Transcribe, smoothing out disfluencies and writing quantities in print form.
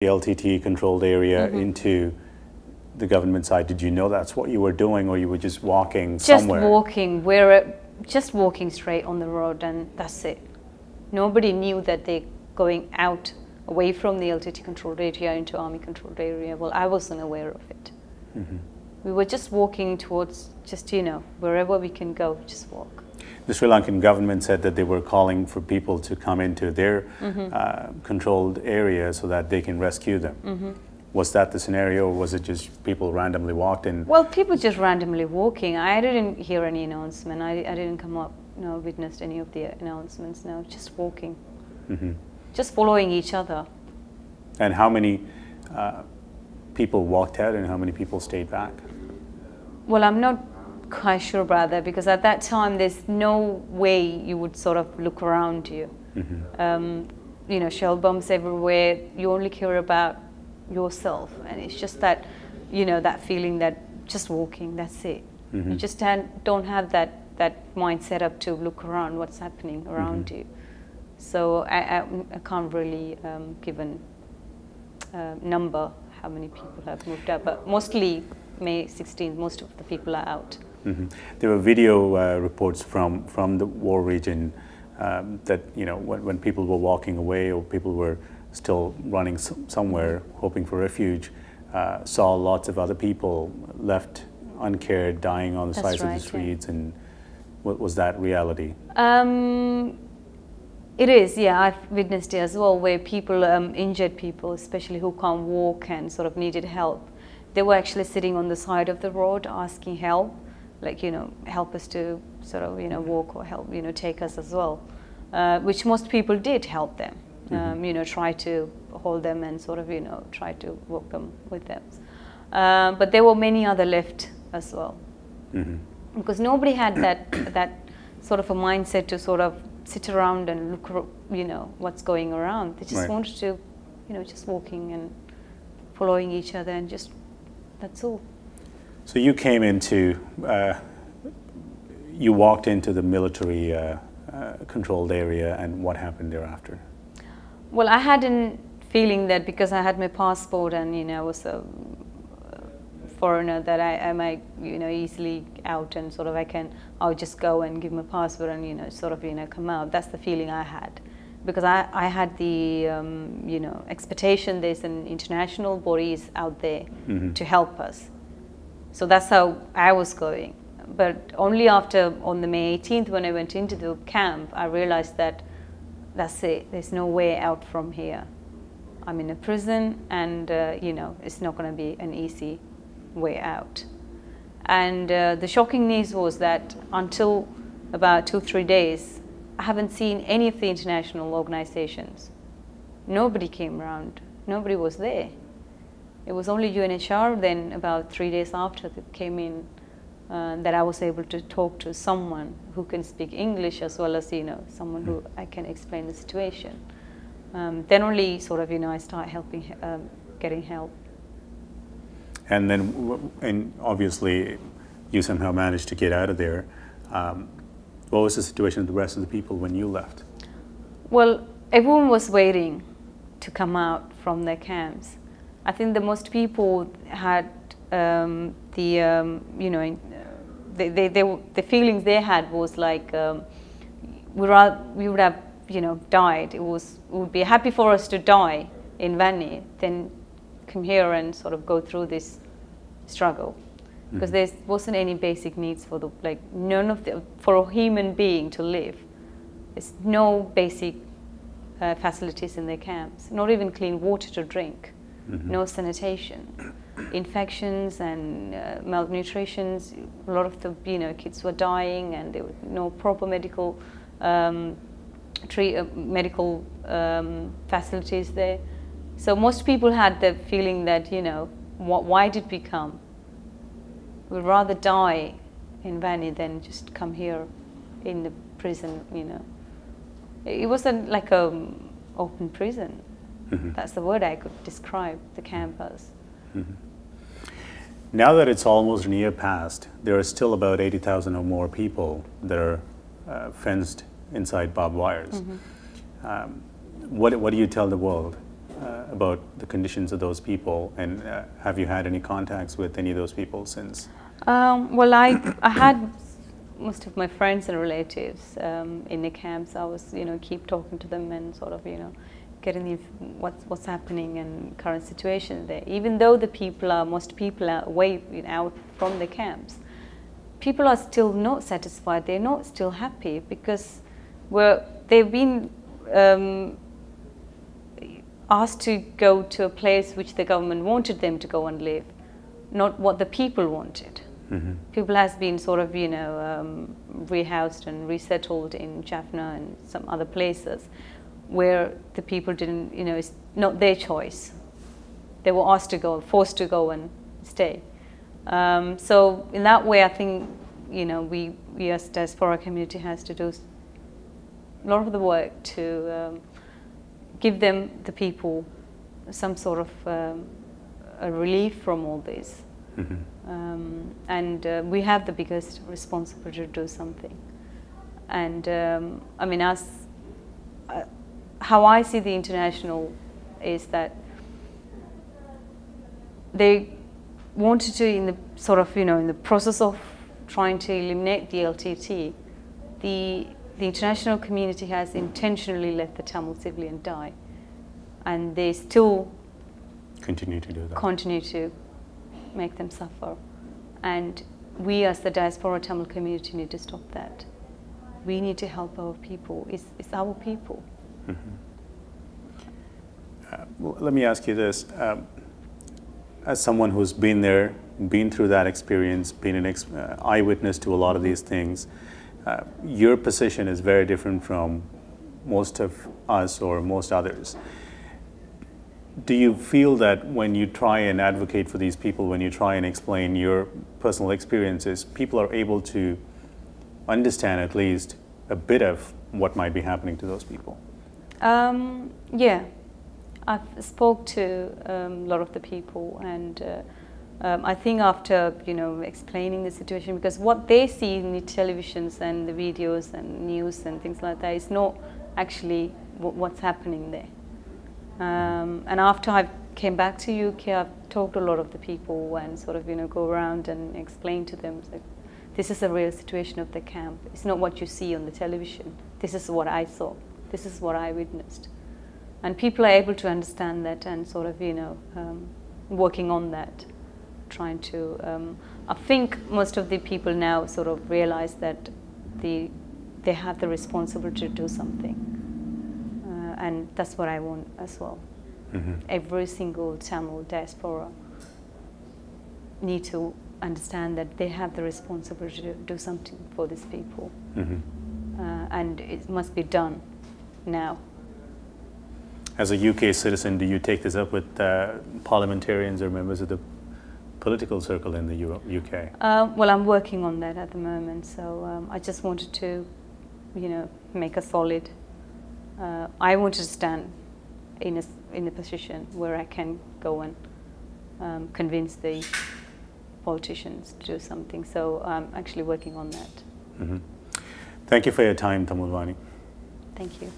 the LTT controlled area into the government side. Did you know that's what you were doing, or you were just walking somewhere? Just walking. Just walking straight on the road, and that's it. Nobody knew that they're going out away from the LTT controlled area into army controlled area. Well, I wasn't aware of it. We were just walking towards, just, you know, wherever we can go, just walk. The Sri Lankan government said that they were calling for people to come into their controlled area so that they can rescue them. Was that the scenario, or was it just people randomly walked in? Well, people just randomly walking. I didn't hear any announcement. I didn't come up, no, witnessed any of the announcements. No, just walking, just following each other. And how many people walked out, and how many people stayed back? Well, I'm not quite sure about that, because at that time there's no way you would sort of look around you. You know, shell bombs everywhere. You only care about yourself, and it's just that, you know, that feeling that just walking, that's it. You just don't have that mindset up to look around what's happening around you. So I can't really give a number how many people have moved out, but mostly May 16th, most of the people are out. There were video reports from the war region that, you know, when people were walking away, or people were still running somewhere hoping for refuge, saw lots of other people left uncared, dying on the sides of the streets. Yeah. And was that reality? It is, yeah. I've witnessed it as well, where people, injured people, especially who can't walk and sort of needed help, they were actually sitting on the side of the road asking help, like, you know, help us to sort of, you know, walk, or help, you know, take us as well, which most people did help them. You know, try to hold them and sort of, you know, try to walk them with them. But there were many other left as well, because nobody had that sort of a mindset to sort of sit around and look, you know, what's going around. They just wanted to, you know, just walking and following each other, and just, that's all. So you came into, you walked into the military controlled area, and what happened thereafter? Well, I had a feeling that because I had my passport and, you know, I was a foreigner, that I might, you know, easily out, and sort of I'll just go and give my passport and, you know, sort of, you know, come out. That's the feeling I had, because I had the, you know, expectation there's an international bodies out there to help us. So that's how I was going. But only after, on the May 18th, when I went into the camp, I realized that that's it. There's no way out from here. I'm in a prison, and you know, it's not going to be an easy way out. And the shocking news was that until about 2-3 days, I haven't seen any of the international organizations. Nobody came around. Nobody was there. It was only UNHCR. Then about 3 days after they came in, that I was able to talk to someone who can speak English, as well as, you know, someone who I can explain the situation. Then only sort of, you know, I start helping, getting help. And then, and obviously, you somehow managed to get out of there. What was the situation of the rest of the people when you left? Well, everyone was waiting to come out from their camps. I think the most people had you know, the feelings they had was like, we would have, you know, died. It would be happy for us to die in Vanni than come here and sort of go through this struggle, because there wasn't any basic needs for the, like, none of the, for a human being to live. There's no basic facilities in their camps, not even clean water to drink, no sanitation. Infections and malnutritions. A lot of the, you know, kids were dying, and there were no proper medical medical facilities there. So most people had the feeling that, you know, why did we come? We'd rather die in Vanni than just come here in the prison. You know, it wasn't like a open prison. That's the word I could describe the camp as. Now that it's almost a year past, there are still about 80,000 or more people that are fenced inside barbed wires. What do you tell the world about the conditions of those people, and have you had any contacts with any of those people since? Well, I had most of my friends and relatives in the camps. I was, keep talking to them and sort of, getting what's happening and current situation there. Even though most people are away, out from the camps, people are still not satisfied. They're not still happy because they've been asked to go to a place which the government wanted them to go and live, not what the people wanted. Mm-hmm. People has been sort of, rehoused and resettled in Jaffna and some other places where the people didn't, it's not their choice. They were asked to go, forced to go and stay. So in that way, I think, we as diaspora community has to do a lot of the work to give them, the people, some sort of a relief from all this. Mm-hmm. And we have the biggest responsibility to do something. And I mean, how I see the international is that they wanted to, in the sort of, in the process of trying to eliminate the LTT, the international community has intentionally let the Tamil civilian die, and they still continue to do that. Continue to make them suffer. And we as the diaspora Tamil community need to stop that. We need to help our people. It's our people. Mm-hmm. Well, let me ask you this. As someone who's been there, been through that experience, been an eyewitness to a lot of these things, your position is very different from most of us or most others. Do you feel that when you try and advocate for these people, when you try and explain your personal experiences, people are able to understand at least a bit of what might be happening to those people? Yeah, I've spoke to a lot of the people, and I think after explaining the situation, because what they see in the televisions and the videos and news and things like that is not actually what's happening there. And after I came back to UK, I've talked to a lot of the people and sort of go around and explain to them, like, this is a real situation of the camp. It's not what you see on the television. This is what I saw. This is what I witnessed. And people are able to understand that and sort of, working on that, trying to, I think most of the people now sort of realize that they have the responsibility to do something. And that's what I want as well. Mm-hmm. Every single Tamil diaspora need to understand that they have the responsibility to do something for these people. Mm-hmm. And it must be done now. As a UK citizen, do you take this up with parliamentarians or members of the political circle in the UK? Well, I'm working on that at the moment, so I just wanted to, make a solid. I wanted to stand in a position where I can go and convince the politicians to do something. So I'm actually working on that. Mm-hmm. Thank you for your time, Thamilvany. Thank you.